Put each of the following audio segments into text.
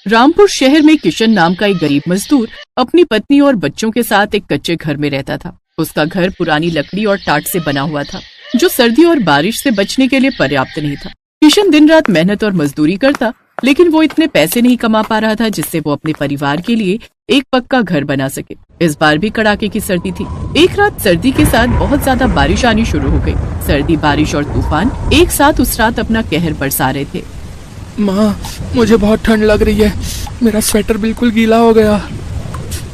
रामपुर शहर में किशन नाम का एक गरीब मजदूर अपनी पत्नी और बच्चों के साथ एक कच्चे घर में रहता था। उसका घर पुरानी लकड़ी और टाट से बना हुआ था, जो सर्दी और बारिश से बचने के लिए पर्याप्त नहीं था। किशन दिन रात मेहनत और मजदूरी करता, लेकिन वो इतने पैसे नहीं कमा पा रहा था जिससे वो अपने परिवार के लिए एक पक्का घर बना सके। इस बार भी कड़ाके की सर्दी थी। एक रात सर्दी के साथ बहुत ज्यादा बारिश आनी शुरू हो गई। सर्दी, बारिश और तूफान एक साथ उस रात अपना कहर बरसा रहे थे। माँ, मुझे बहुत ठंड लग रही है। मेरा स्वेटर बिल्कुल गीला हो गया।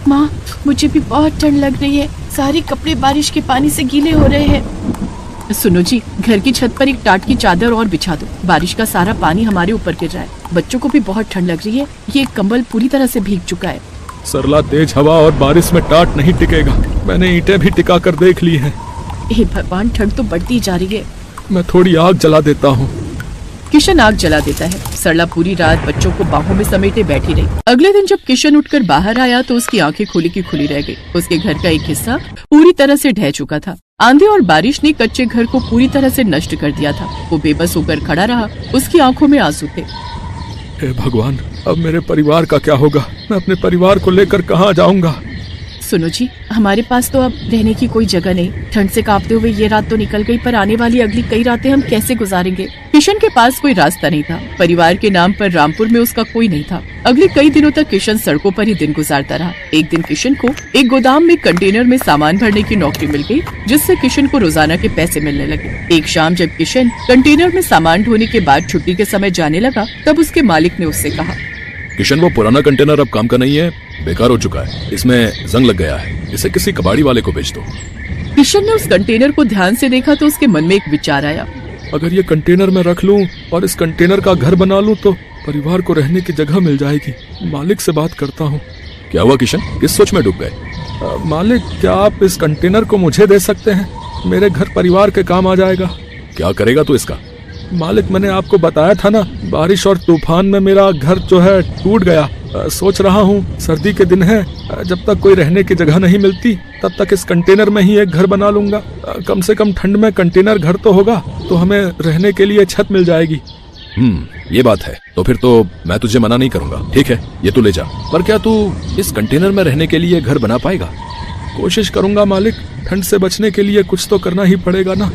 माँ, मुझे भी बहुत ठंड लग रही है। सारे कपड़े बारिश के पानी से गीले हो रहे हैं। सुनो जी, घर की छत पर एक टाट की चादर और बिछा दो। बारिश का सारा पानी हमारे ऊपर गिर रहा है। बच्चों को भी बहुत ठंड लग रही है। ये कंबल पूरी तरह से भीग चुका है। सरला, तेज हवा और बारिश में टाट नहीं टिकेगा। मैंने ईंटें भी टिका कर देख ली हैं। हे भगवान, ठंड तो बढ़ती जा रही है। मैं थोड़ी आग जला देता हूँ। किशन आग जला देता है। सरला पूरी रात बच्चों को बाहों में समेटे बैठी रही। अगले दिन जब किशन उठकर बाहर आया तो उसकी आंखें खुली की खुली रह गई। उसके घर का एक हिस्सा पूरी तरह से ढह चुका था। आंधी और बारिश ने कच्चे घर को पूरी तरह से नष्ट कर दिया था। वो बेबस होकर खड़ा रहा। उसकी आंखों में आंसू थे। हे भगवान, अब मेरे परिवार का क्या होगा? मैं अपने परिवार को लेकर कहाँ जाऊँगा? सुनो जी, हमारे पास तो अब रहने की कोई जगह नहीं। ठंड से कांपते हुए ये रात तो निकल गई, पर आने वाली अगली कई रातें हम कैसे गुजारेंगे? किशन के पास कोई रास्ता नहीं था। परिवार के नाम पर रामपुर में उसका कोई नहीं था। अगले कई दिनों तक किशन सड़कों पर ही दिन गुजारता रहा। एक दिन किशन को एक गोदाम में कंटेनर में सामान भरने की नौकरी मिल गई, जिससे किशन को रोजाना के पैसे मिलने लगे। एक शाम जब किशन कंटेनर में सामान ढोने के बाद छुट्टी के समय जाने लगा, तब उसके मालिक ने उससे कहा, किशन, वो पुराना कंटेनर अब काम का नहीं है, बेकार हो चुका है। इसमें जंग लग गया है। इसे किसी कबाड़ी वाले को बेच दो। किशन ने उस कंटेनर को ध्यान से देखा तो उसके मन में एक विचार आया। अगर ये कंटेनर मैं रख लूं और इस कंटेनर का घर बना लूं तो परिवार को रहने की जगह मिल जाएगी। मालिक से बात करता हूँ। क्या हुआ किशन, किस सोच में डूब गए? मालिक, क्या आप इस कंटेनर को मुझे दे सकते हैं? मेरे घर परिवार के काम आ जाएगा। क्या करेगा तू इसका? मालिक, मैंने आपको बताया था ना, बारिश और तूफान में मेरा घर जो है टूट गया। सोच रहा हूँ सर्दी के दिन है, जब तक कोई रहने की जगह नहीं मिलती तब तक इस कंटेनर में ही एक घर बना लूंगा। कम से कम ठंड में कंटेनर घर तो होगा, तो हमें रहने के लिए छत मिल जाएगी। ये बात है। तो फिर तो मैं तुझे मना नहीं करूंगा। ठीक है, ये तू ले जा। पर क्या तू इस कंटेनर में रहने के लिए घर बना पाएगा? कोशिश करूंगा मालिक। ठंड से बचने के लिए कुछ तो करना ही पड़ेगा ना।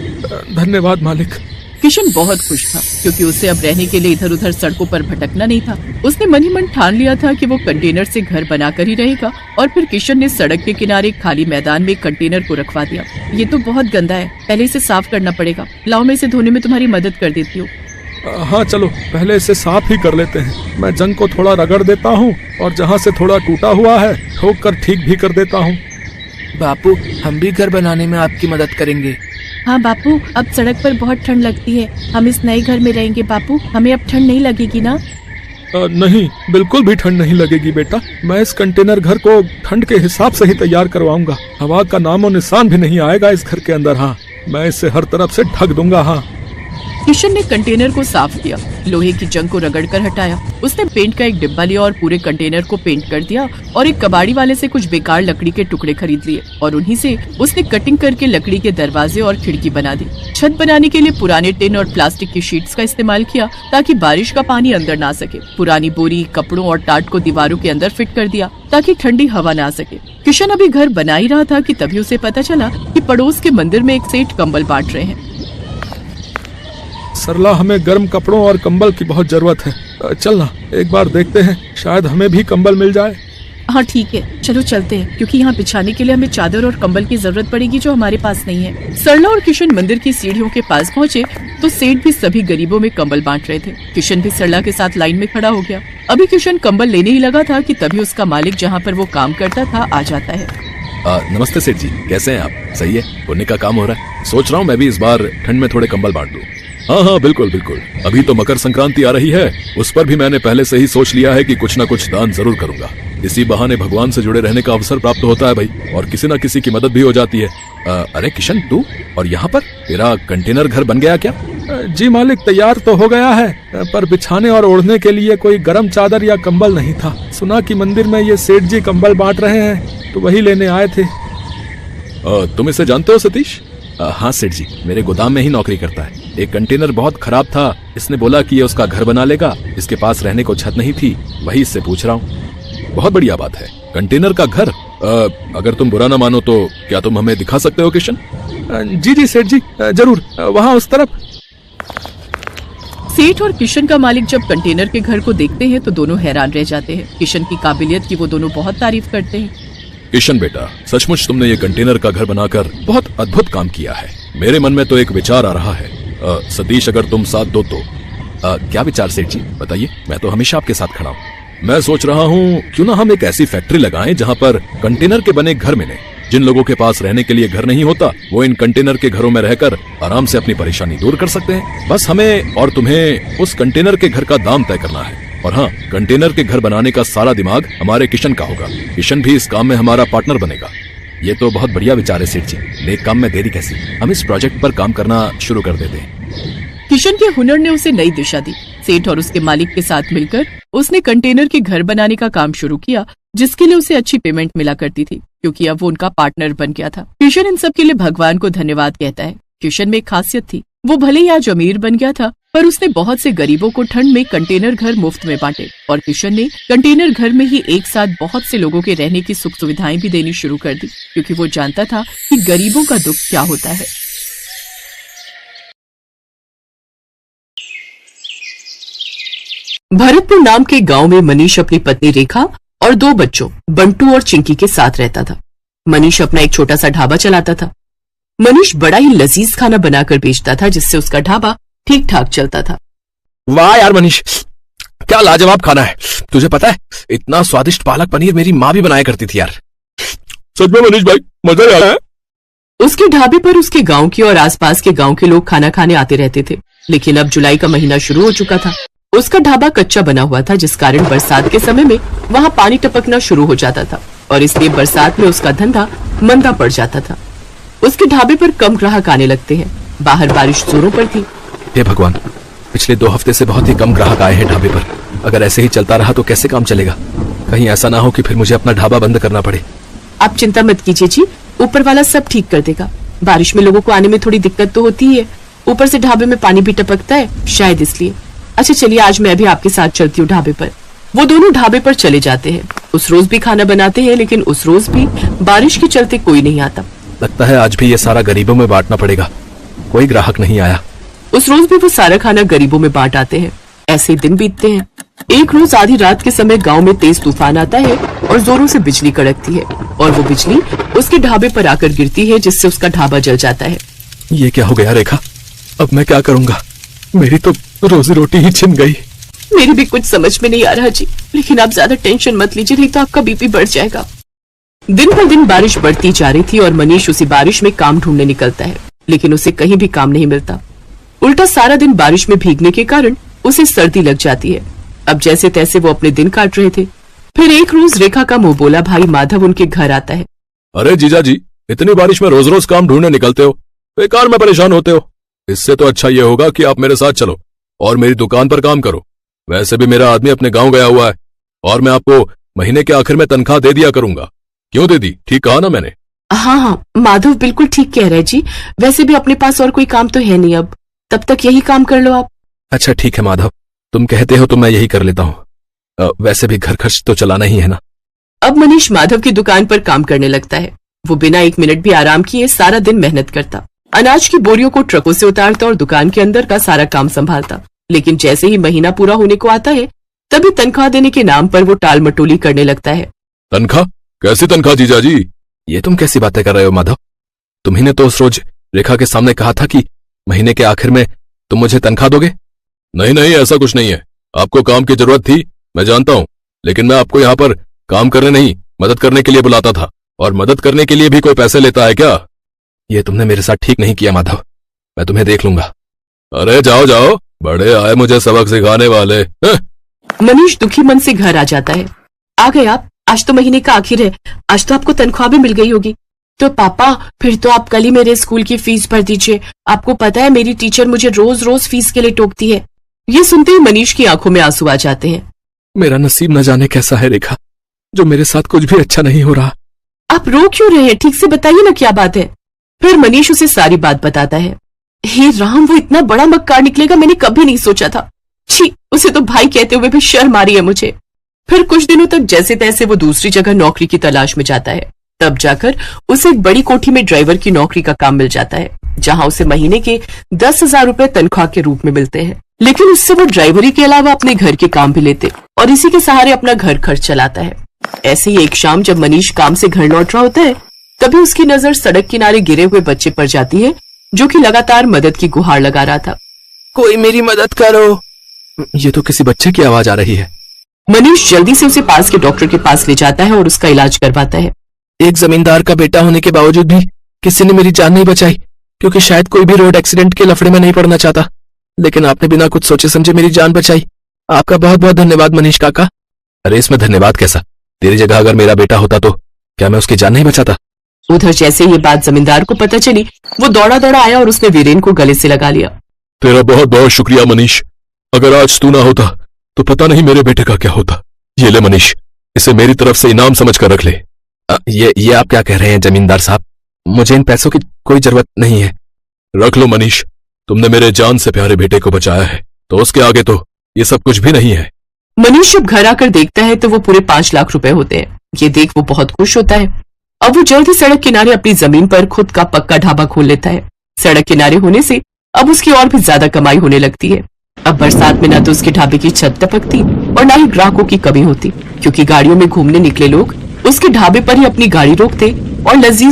धन्यवाद मालिक। किशन बहुत खुश था, क्योंकि उसे अब रहने के लिए इधर उधर सड़कों पर भटकना नहीं था। उसने मन ही मन ठान लिया था कि वो कंटेनर से घर बनाकर ही रहेगा। और फिर किशन ने सड़क के किनारे खाली मैदान में कंटेनर को रखवा दिया। ये तो बहुत गंदा है, पहले इसे साफ करना पड़ेगा। लाओ, मैं इसे धोने में तुम्हारी मदद कर देती हूँ। हाँ चलो, पहले इसे साफ ही कर लेते हैं। मैं जंग को थोड़ा रगड़ देता हूँ और जहाँ से थोड़ा टूटा हुआ है ठोक कर ठीक भी कर देता हूँ। बापू, हम भी घर बनाने में आपकी मदद करेंगे। हाँ बापू, अब सड़क पर बहुत ठंड लगती है। हम इस नए घर में रहेंगे बापू। हमें अब ठंड नहीं लगेगी ना? नहीं, बिल्कुल भी ठंड नहीं लगेगी बेटा। मैं इस कंटेनर घर को ठंड के हिसाब से ही तैयार करवाऊंगा। हवा का नामो निशान भी नहीं आएगा इस घर के अंदर। हाँ, मैं इसे हर तरफ से ढक दूंगा। हाँ। किशन ने कंटेनर को साफ किया, लोहे की जंग को रगड़कर हटाया। उसने पेंट का एक डिब्बा लिया और पूरे कंटेनर को पेंट कर दिया और एक कबाड़ी वाले से कुछ बेकार लकड़ी के टुकड़े खरीद लिए और उन्हीं से उसने कटिंग करके लकड़ी के दरवाजे और खिड़की बना दी। छत बनाने के लिए पुराने टिन और प्लास्टिक की शीट्स का इस्तेमाल किया ताकि बारिश का पानी अंदर ना सके। पुरानी बोरी, कपड़ों और टाट को दीवारों के अंदर फिट कर दिया ताकि ठंडी हवा ना सके। किशन अभी घर बना ही रहा था कि तभी उसे पता चला कि पड़ोस के मंदिर में एक सेठ कंबल बांट रहे हैं। सरला, हमें गर्म कपड़ों और कंबल की बहुत जरूरत है। चलना, एक बार देखते हैं, शायद हमें भी कंबल मिल जाए। हाँ ठीक है, चलो चलते हैं, क्योंकि यहाँ बिछाने के लिए हमें चादर और कंबल की जरूरत पड़ेगी, जो हमारे पास नहीं है। सरला और किशन मंदिर की सीढ़ियों के पास पहुँचे तो सेठ भी सभी गरीबों में कंबल बांट रहे थे। किशन भी सरला के साथ लाइन में खड़ा हो गया। अभी किशन कंबल लेने ही लगा था कि तभी उसका मालिक, जहाँ पर वो काम करता था, आ जाता है। नमस्ते सेठ जी, कैसे हैं आप? सही है, पुण्य का काम हो रहा है। सोच रहा हूँ मैं भी इस बार ठंड में थोड़े कंबल बांट दूं। हाँ, बिल्कुल बिल्कुल। अभी तो मकर संक्रांति आ रही है, उस पर भी मैंने पहले से ही सोच लिया है कि कुछ न कुछ दान जरूर करूंगा। इसी बहाने भगवान से जुड़े रहने का अवसर प्राप्त होता है भाई, और किसी न किसी की मदद भी हो जाती है। अरे किशन, तू और यहाँ पर? तेरा कंटेनर घर बन गया क्या? जी मालिक, तैयार तो हो गया है, पर बिछाने और ओढ़ने के लिए कोई गर्म चादर या कंबल नहीं था। सुना कि मंदिर में ये सेठ जी कंबल बांट रहे हैं, तो वही लेने आए थे। तुम इसे जानते हो सतीश? हाँ सेठ जी, मेरे गोदाम में ही नौकरी करता है। एक कंटेनर बहुत खराब था, इसने बोला कि ये उसका घर बना लेगा। इसके पास रहने को छत नहीं थी, वही इससे पूछ रहा हूँ। बहुत बढ़िया बात है, कंटेनर का घर। अगर तुम बुरा ना मानो तो क्या तुम हमें दिखा सकते हो किशन? जी जी सेठ जी, जरूर, वहाँ उस तरफ। सेठ और किशन का मालिक जब कंटेनर के घर को देखते हैं तो दोनों हैरान रह जाते हैं। किशन की काबिलियत की वो दोनों बहुत तारीफ करते हैं। किशन बेटा, सचमुच तुमने ये कंटेनर का घर बनाकर बहुत अद्भुत काम किया है। मेरे मन में तो एक विचार आ रहा है। सतीश, अगर तुम साथ दो तो। क्या विचार सेठ जी, बताइए, मैं तो हमेशा आपके साथ खड़ा हूँ। मैं सोच रहा हूँ क्यों ना हम एक ऐसी फैक्ट्री लगाएं जहाँ पर कंटेनर के बने घर मिले। जिन लोगों के पास रहने के लिए घर नहीं होता, वो इन कंटेनर के घरों में रहकर आराम से अपनी परेशानी दूर कर सकते हैं। बस हमें और तुम्हें उस कंटेनर के घर का दाम तय करना है। और हाँ, कंटेनर के घर बनाने का सारा दिमाग हमारे किशन का होगा। किशन भी इस काम में हमारा पार्टनर बनेगा। ये तो बहुत बढ़िया विचार है सेठ जी। नेक काम में देरी कैसी, हम इस प्रोजेक्ट पर काम करना शुरू कर देते हैं। किशन के हुनर ने उसे नई दिशा दी। सेठ और उसके मालिक के साथ मिलकर उसने कंटेनर के घर बनाने का काम शुरू किया, जिसके लिए उसे अच्छी पेमेंट मिला करती थी, क्योंकि अब वो उनका पार्टनर बन गया था। किशन इन सब के लिए भगवान को धन्यवाद कहता है। किशन में एक खासियत थी, वो भले ही आज अमीर बन गया था, पर उसने बहुत से गरीबों को ठंड में कंटेनर घर मुफ्त में बांटे। और किशन ने कंटेनर घर में ही एक साथ बहुत से लोगों के रहने की सुख सुविधाएं भी देनी शुरू कर दी, क्योंकि वो जानता था कि गरीबों का दुख क्या होता है। भरतपुर नाम के गांव में मनीष अपनी पत्नी रेखा और 2 बच्चों बंटू और चिंकी के साथ रहता था। मनीष अपना एक छोटा सा ढाबा चलाता था। मनीष बड़ा ही लजीज खाना बनाकर बेचता था, जिससे उसका ढाबा ठीक ठाक चलता था। वाह यार मनीष, क्या लाजवाब खाना है। तुझे पता है, इतना स्वादिष्ट पालक पनीर मेरी माँ भी बनाया करती थी यार। सच में मनीष भाई, मजा आ रहा है। उसके ढाबे पर उसके गांव के और आसपास के गांव के लोग खाना खाने आते रहते थे। लेकिन अब जुलाई का महीना शुरू हो चुका था। उसका ढाबा कच्चा बना हुआ था, जिस कारण बरसात के समय में वहाँ पानी टपकना शुरू हो जाता था, और इसलिए बरसात में उसका धंधा मंदा पड़ जाता था। उसके ढाबे पर कम ग्राहक आने लगते हैं। बाहर बारिश जोरों पर थी। हे भगवान, पिछले 2 हफ्ते से बहुत ही कम ग्राहक आए हैं ढाबे पर। अगर ऐसे ही चलता रहा तो कैसे काम चलेगा? कहीं ऐसा ना हो कि फिर मुझे अपना ढाबा बंद करना पड़े। आप चिंता मत कीजिए जी, ऊपर वाला सब ठीक कर देगा। बारिश में लोगों को आने में थोड़ी दिक्कत तो होती ही है, ऊपर से ढाबे में पानी भी टपकता है, शायद इसलिए। अच्छा चलिए, आज मैं भी आपके साथ चलती हूँ ढाबे पर। वो दोनों ढाबे पर चले जाते हैं। उस रोज भी खाना बनाते हैं, लेकिन उस रोज भी बारिश के चलते कोई नहीं आता। लगता है आज भी ये सारा गरीबों में बांटना पड़ेगा। कोई ग्राहक नहीं आया। उस रोज भी वो सारा खाना गरीबों में बांट आते हैं। ऐसे दिन बीतते हैं। एक रोज आधी रात के समय गांव में तेज तूफान आता है और जोरों से बिजली कड़कती है, और वो बिजली उसके ढाबे पर आकर गिरती है, जिससे उसका ढाबा जल जाता है। ये क्या हो गया रेखा? अब मैं क्या करूंगा? मेरी तो रोजी रोटी ही छिन गई। मेरी भी कुछ समझ में नहीं आ रहा जी, लेकिन आप ज्यादा टेंशन मत लीजिए, नहीं तो आपका बीपी बढ़ जाएगा। दिन पर दिन बारिश बढ़ती जा रही थी और मनीष उसी बारिश में काम ढूंढने निकलता है, लेकिन उसे कहीं भी काम नहीं मिलता। उल्टा सारा दिन बारिश में भीगने के कारण उसे सर्दी लग जाती है। अब जैसे तैसे वो अपने दिन काट रहे थे। फिर एक रोज रेखा का मुंह बोला भाई माधव उनके घर आता है। अरे जीजा जी, इतनी बारिश में रोज रोज काम ढूंढने निकलते हो, बेकार में परेशान होते हो। इससे तो अच्छा ये होगा कि आप मेरे साथ चलो और मेरी दुकान पर काम करो। वैसे भी मेरा आदमी अपने गांव गया हुआ है और मैं आपको महीने के आखिर में तनख्वाह दे दिया करूंगा। क्यों दे दी? ठीक कहा ना मैंने? हाँ हाँ, माधव बिल्कुल ठीक कह रहे जी। वैसे भी अपने पास और कोई काम तो है नहीं, अब तब तक यही काम कर लो आप। अच्छा ठीक है माधव, तुम कहते हो तो मैं यही कर लेता हूँ। वैसे भी घर खर्च तो चलाना ही है ना। अब मनीष माधव की दुकान पर काम करने लगता है। वो बिना 1 मिनट भी आराम किए सारा दिन मेहनत करता, अनाज की बोरियों को ट्रकों से उतारता और दुकान के अंदर का सारा काम संभालता। लेकिन जैसे ही महीना पूरा होने को आता है, तभी तनख्वाह देने के नाम पर वो टाल मटोली करने लगता है। तनख्वाह? कैसी तनख्वाह जीजा जी? ये तुम कैसी बातें कर रहे हो माधव? तुम्ही ने तो उस रोज रेखा के सामने कहा था कि महीने के आखिर में तुम मुझे तनख्वाह दोगे। नहीं नहीं, ऐसा कुछ नहीं है। आपको काम की जरूरत थी, मैं जानता हूँ, लेकिन मैं आपको यहाँ पर काम करने नहीं, मदद करने के लिए बुलाता था। और मदद करने के लिए भी कोई पैसे लेता है क्या? ये तुमने मेरे साथ ठीक नहीं किया माधव, मैं तुम्हें देख लूंगा। अरे जाओ जाओ, बड़े आए मुझे सबक सिखाने वाले। मनीष दुखी मन से घर आ जाता है। आ गए आप? आज तो महीने का आखिर है, आज तो आपको तनख्वाह भी मिल गई होगी। तो पापा फिर तो आप कल ही मेरे स्कूल की फीस भर दीजिए। आपको पता है मेरी टीचर मुझे रोज रोज फीस के लिए टोकती है। ये सुनते ही मनीष की आंखों में आंसू आ जाते हैं। मेरा नसीब न जाने कैसा है रेखा, जो मेरे साथ कुछ भी अच्छा नहीं हो रहा। आप रो क्यों रहे हैं? ठीक से बताइए ना क्या बात है। फिर मनीष उसे सारी बात बताता है। हे राम, वो इतना बड़ा मक्कार निकलेगा मैंने कभी नहीं सोचा था। छी, उसे तो भाई कहते हुए भी शर्म आ रही है मुझे। फिर कुछ दिनों तक जैसे तैसे वो दूसरी जगह नौकरी की तलाश में जाता है। तब जाकर उसे एक बड़ी कोठी में ड्राइवर की नौकरी का काम मिल जाता है, जहां उसे महीने के 10,000 रुपए तनख्वाह के रूप में मिलते हैं। लेकिन उससे वो ड्राइवरी के अलावा अपने घर के काम भी लेते और इसी के सहारे अपना घर खर्च चलाता है। ऐसे ही एक शाम जब मनीष काम से घर लौट रहा होता है, तभी उसकी नजर सड़क किनारे गिरे हुए बच्चे पर जाती है, जो कि लगातार मदद की गुहार लगा रहा था। कोई मेरी मदद करो। ये तो किसी बच्चे की आवाज आ रही है। मनीष जल्दी से उसे पास के डॉक्टर के पास ले जाता है और उसका इलाज करवाता है। एक जमींदार का बेटा होने के बावजूद भी किसी ने मेरी जान नहीं बचाई, क्योंकि शायद कोई भी रोड एक्सीडेंट के लफड़े में नहीं पड़ना चाहता। लेकिन आपने बिना कुछ सोचे समझे मेरी जान बचाई। आपका बहुत बहुत धन्यवाद मनीष काका। अरे इसमें धन्यवाद कैसा? तेरी जगह अगर मेरा बेटा होता तो क्या मैं उसकी जान नहीं बचाता? उधर जैसे ये बात जमींदार को पता चली, वो दौड़ा दौड़ा आया और उसने वीरेन को गले से लगा लिया। तेरा बहुत बहुत शुक्रिया मनीष। अगर आज तू ना होता तो पता नहीं मेरे बेटे का क्या होता। ये ले मनीष, इसे मेरी तरफ से इनाम समझ कर रख ले। ये आप क्या कह रहे हैं जमींदार साहब? मुझे इन पैसों की कोई जरूरत नहीं है। रख लो मनीष, तुमने मेरे जान से प्यारे बेटे को बचाया है, तो उसके आगे तो ये सब कुछ भी नहीं है। मनीष जब घर आकर देखता है तो वो पूरे 5 लाख रुपए होते हैं। ये देख वो बहुत खुश होता है। अब वो जल्द ही सड़क किनारे अपनी जमीन पर खुद का पक्का ढाबा खोल लेता है। सड़क किनारे होने से अब उसकी और भी ज्यादा कमाई होने लगती है। अब बरसात में ना तो उसके ढाबे की छत टपकती और ना ही ग्राहकों की कमी होती, क्योंकि गाड़ियों में घूमने निकले लोग उसके ढाबे पर ही अपनी गाड़ी रोकते और लजीज